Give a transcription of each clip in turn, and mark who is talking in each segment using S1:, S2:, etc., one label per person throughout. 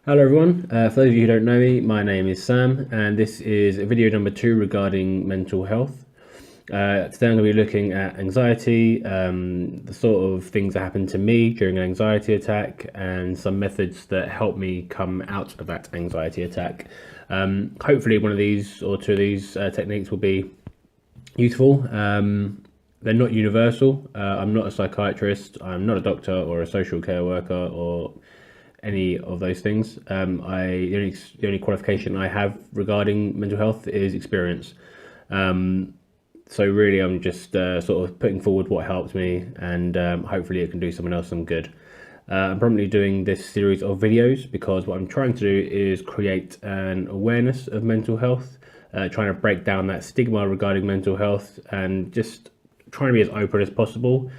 S1: Hello everyone, for those of you who don't know me, my name is Sam and this is video number 2 regarding mental health. Today I'm going to be looking at anxiety, the sort of things that happen to me during an anxiety attack and some methods that help me come out of that anxiety attack. Hopefully one of these or two of these techniques will be useful. They're not universal. I'm not a psychiatrist, I'm not a doctor or a social care worker or any of those things. The only qualification I have regarding mental health is experience. So really, I'm just sort of putting forward what helped me, and hopefully, it can do someone else some good. I'm probably doing this series of videos because what I'm trying to do is create an awareness of mental health, trying to break down that stigma regarding mental health, and just trying to be as open as possible.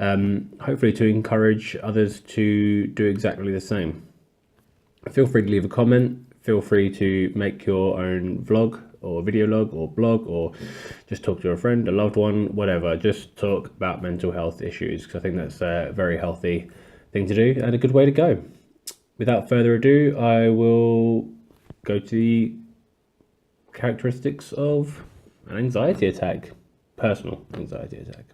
S1: Hopefully, to encourage others to do exactly the same. Feel free to leave a comment. Feel free to make your own vlog or video log or blog or just talk to a friend, a loved one, whatever. Just talk about mental health issues because I think that's a very healthy thing to do and a good way to go. Without further ado, I will go to the characteristics of an anxiety attack, personal anxiety attack.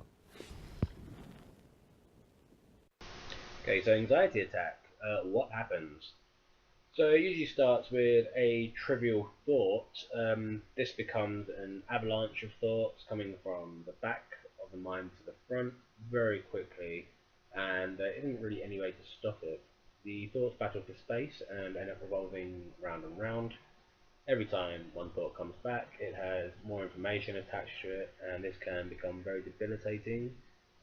S1: Okay, so anxiety attack, what happens? So it usually starts with a trivial thought. This becomes an avalanche of thoughts coming from the back of the mind to the front very quickly, and there isn't really any way to stop it. The thoughts battle for space and end up revolving round and round. Every time one thought comes back, it has more information attached to it, and this can become very debilitating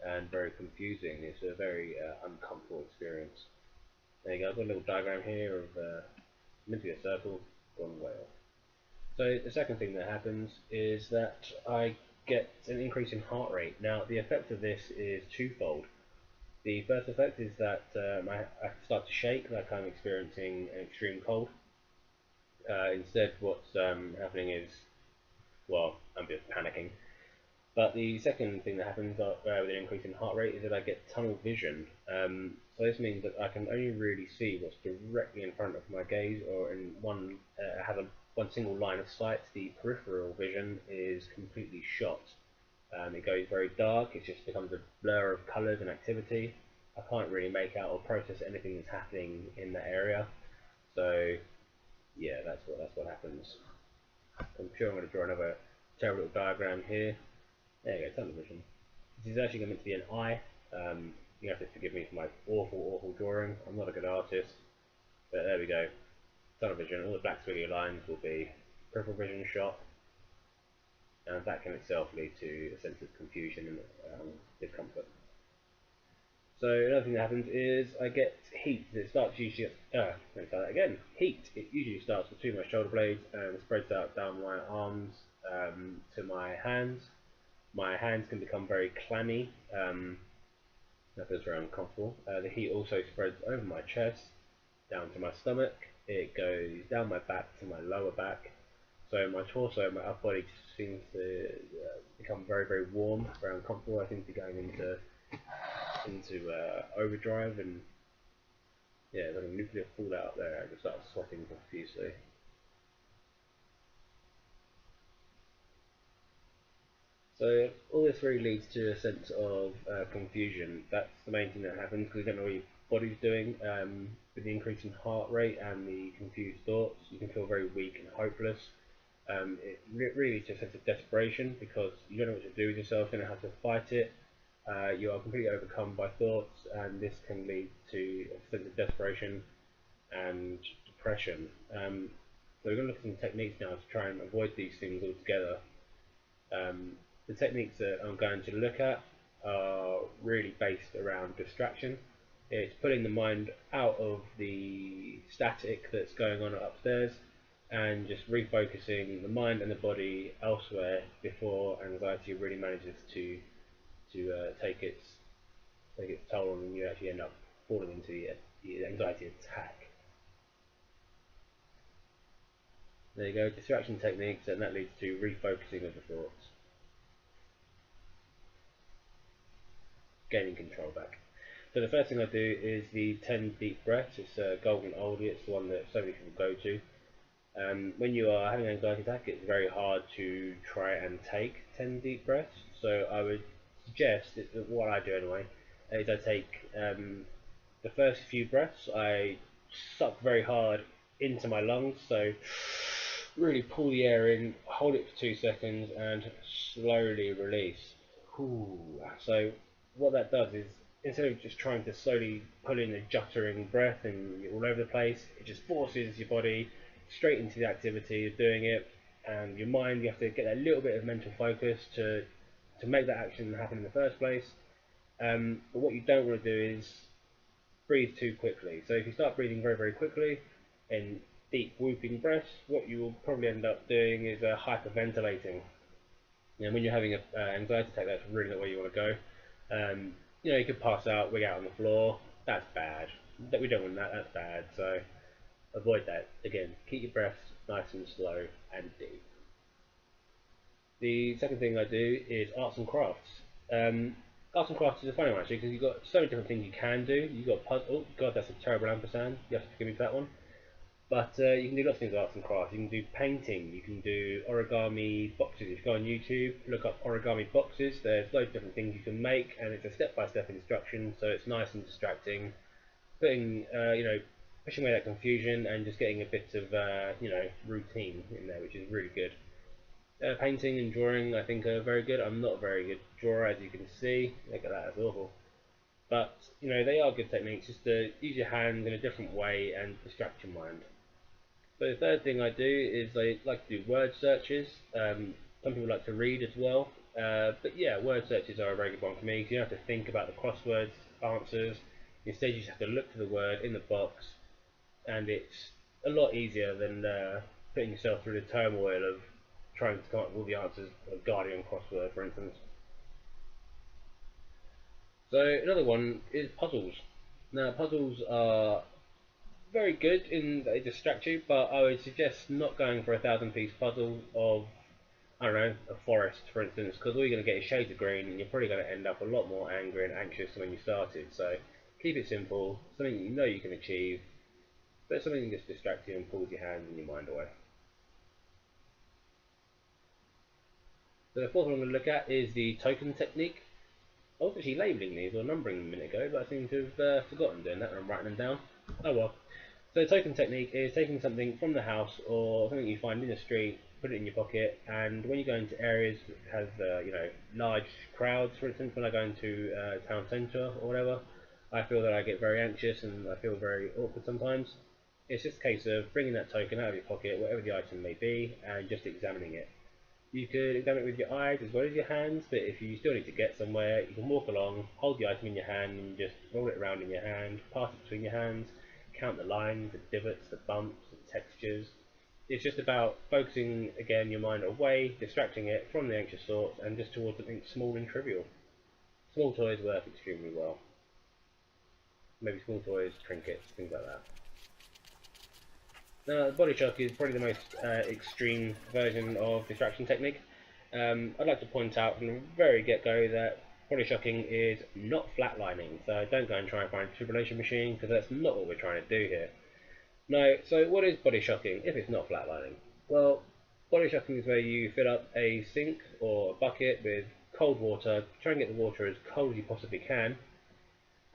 S1: and very confusing. It's a very uncomfortable experience. There you go, I've got a little diagram here of meant to be a circle, gone way off. So the second thing that happens is that I get an increase in heart rate. Now the effect of this is twofold. The first effect is that I start to shake like I'm experiencing an extreme cold. Instead what's happening is, well, I'm just panicking. But the second thing that happens with an increase in heart rate is that I get tunnel vision. So this means that I can only really see what's directly in front of my gaze, or in have one single line of sight. The peripheral vision is completely shot. It goes very dark. It just becomes a blur of colours and activity. I can't really make out or process anything that's happening in that area. So yeah, that's what happens. I'm sure I'm going to draw another terrible little diagram here. There you go, tunnel vision. This is actually going to be an eye. You have to forgive me for my awful drawing. I'm not a good artist, but there we go. Tunnel vision. All the black squiggly lines will be peripheral vision shot, and that can itself lead to a sense of confusion and discomfort. So another thing that happens is I get heat. It starts usually. Let me start that again. Heat. It usually starts between my shoulder blades and spreads out down my arms to my hands. My hands can become very clammy. That feels very uncomfortable. The heat also spreads over my chest, down to my stomach. It goes down my back to my lower back. So my torso, my upper body just seems to become very warm, very uncomfortable. I seem to be going into overdrive, and yeah, like a nuclear fallout there. I just start sweating profusely. So all this really leads to a sense of confusion. That's the main thing that happens because you don't know what your body's doing. With the increase in heart rate and the confused thoughts, you can feel very weak and hopeless. It really is just a sense of desperation because you don't know what to do with yourself, you don't know how to fight it. You are completely overcome by thoughts, and this can lead to a sense of desperation and depression. So we're going to look at some techniques now to try and avoid these things altogether. The techniques that I'm going to look at are really based around distraction. It's pulling the mind out of the static that's going on upstairs and just refocusing the mind and the body elsewhere before anxiety really manages to take its toll, and you actually end up falling into the anxiety attack. There you go, distraction techniques, and that leads to refocusing of the thoughts, gaining control back. So the first thing I do is the 10 deep breaths. It's a golden oldie. It's the one that so many people go to. When you are having an anxiety attack, it's very hard to try and take 10 deep breaths. So I would suggest, what I do anyway, is I take the first few breaths, I suck very hard into my lungs. So really pull the air in, hold it for 2 seconds, and slowly release. So what that does is, instead of just trying to slowly pull in a juttering breath and you're all over the place, it just forces your body straight into the activity of doing it. And your mind, you have to get a little bit of mental focus to make that action happen in the first place. But what you don't want to do is breathe too quickly. So if you start breathing very, very quickly in deep whooping breaths, what you will probably end up doing is hyperventilating. And when you're having an anxiety attack, that's really not where you want to go. You could pass out, wig out on the floor. That's bad. We don't want that. That's bad. So avoid that. Again, keep your breaths nice and slow and deep. The second thing I do is arts and crafts. Arts and crafts is a funny one actually, because you've got so many different things you can do. You've got puzzle. Oh god, that's a terrible ampersand. You have to forgive me for that one. But you can do lots of things with arts and crafts. You can do painting, you can do origami boxes. If you go on YouTube, look up origami boxes, there's loads of different things you can make, and it's a step-by-step instruction, so it's nice and distracting. Pushing away that confusion and just getting a bit of routine in there, which is really good. Painting and drawing, I think, are very good. I'm not a very good drawer, as you can see. Look at that, that's awful. But they are good techniques, just to use your hands in a different way and distract your mind. So the third thing I do is I like to do word searches. Some people like to read as well, but yeah, word searches are a very good one for me, because you don't have to think about the crosswords answers. Instead, you just have to look for the word in the box, and it's a lot easier than putting yourself through the turmoil of trying to come up with all the answers of Guardian crossword, for instance. So another one is puzzles. Now, puzzles are very good in that they distract you, but I would suggest not going for a 1,000-piece puzzle of, I don't know, a forest, for instance, because all you're going to get is shades of green, and you're probably going to end up a lot more angry and anxious than when you started. So keep it simple, something you know you can achieve, but something that just distracts you and pulls your hands and your mind away. So the fourth one I'm going to look at is the token technique. I was actually labelling these or numbering them a minute ago, but I seem to have forgotten doing that and I'm writing them down. Oh well. So the token technique is taking something from the house or something you find in the street, put it in your pocket, and when you go into areas that have large crowds, for instance, when I go into town centre or whatever, I feel that I get very anxious and I feel very awkward sometimes. It's just a case of bringing that token out of your pocket, whatever the item may be, and just examining it. You could examine it with your eyes as well as your hands, but if you still need to get somewhere, you can walk along, hold the item in your hand and just roll it around in your hand, pass it between your hands, count the lines, the divots, the bumps, the textures. It's just about focusing again your mind away, distracting it from the anxious thoughts and just towards something small and trivial. Small toys work extremely well. Maybe small toys, trinkets, things like that. Now, body shock is probably the most extreme version of distraction technique. I'd like to point out from the very get-go that body shocking is not flatlining, so don't go and try and find a fibrillation machine, because that's not what we're trying to do here. No, so what is body shocking if it's not flatlining? Well, body shocking is where you fill up a sink or a bucket with cold water, try and get the water as cold as you possibly can,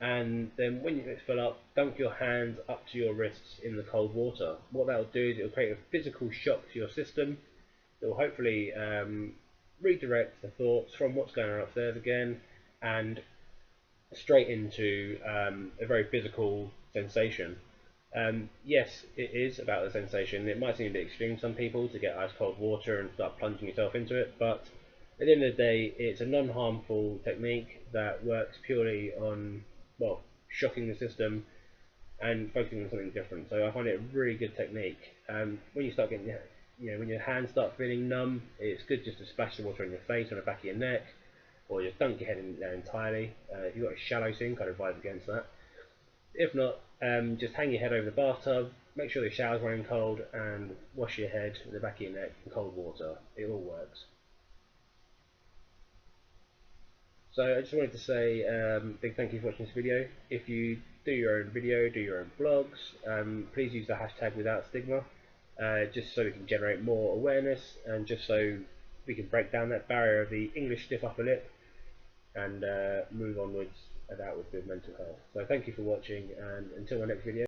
S1: and then when you fill up, dunk your hands up to your wrists in the cold water. What that will do is it will create a physical shock to your system. It will hopefully redirect the thoughts from what's going on upstairs again and straight into a very physical sensation. Yes, it is about the sensation. It might seem a bit extreme to some people to get ice cold water and start plunging yourself into it, but at the end of the day, it's a non-harmful technique that works purely on, well, shocking the system and focusing on something different. So I find it a really good technique. When you start getting, when your hands start feeling numb, it's good just to splash the water on your face or the back of your neck, or just dunk your head in there entirely. If you've got a shallow sink, I'd advise against that. If not, just hang your head over the bathtub, make sure the shower's running cold, and wash your head and the back of your neck in cold water. It all works. So I just wanted to say big thank you for watching this video. If you do your own video, do your own blogs, please use the hashtag without stigma, just so we can generate more awareness and just so we can break down that barrier of the English stiff upper lip and move onwards and outwards with mental health. So thank you for watching, and until my next video.